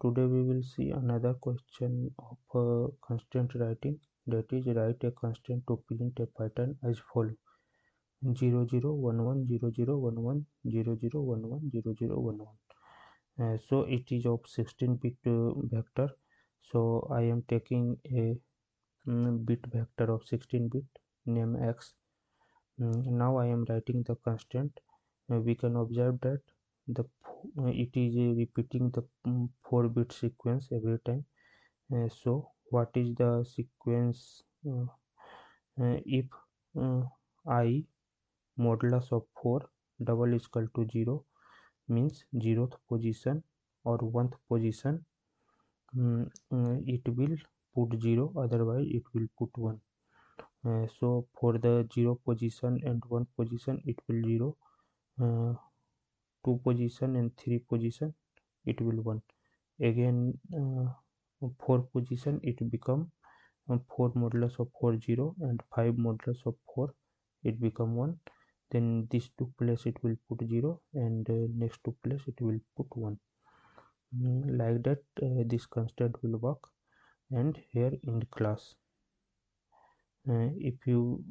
Today we will see another question of constraint writing, that is, write a constraint to print a pattern as follow: 0011001100110011. So it is of 16-bit vector. So I am taking a bit vector of 16-bit, name x. Now I am writing the constraint. We can observe that it is repeating the 4-bit sequence every time. So what is the sequence? If I modulus of 4 double is equal to 0, means 0th position or 1st position, it will put 0, otherwise it will put 1. So for the 0 position and 1 position it will 0, 2 position and 3 position it will 1. Again 4 position it become 4 modulus of 4 0, and 5 modulus of 4 it become 1. Then this 2 place it will put 0, and next 2 place it will put 1. Like that this constraint will work. And here in class, if you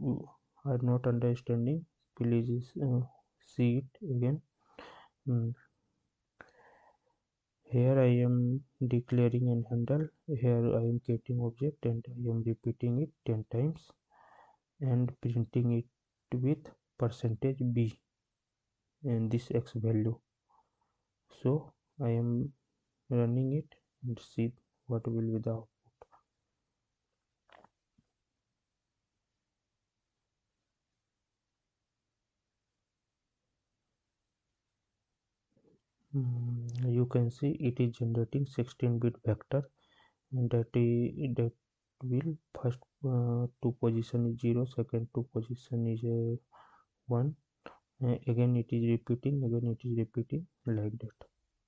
are not understanding, please see it again. Here I am declaring an handle, here I am getting object and I am repeating it 10 times and printing it with %b and this x value. So I am running it and see what will be the output. You can see it is generating 16-bit vector, and that will first 2 position is 0, second 2 position is 1, again it is repeating, again it is repeating, like that.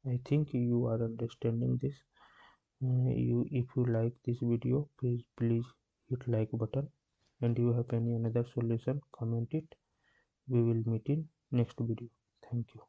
I think you are understanding this. If you like this video, please hit like button, and you have any another solution, comment it. We will meet in next video. Thank you.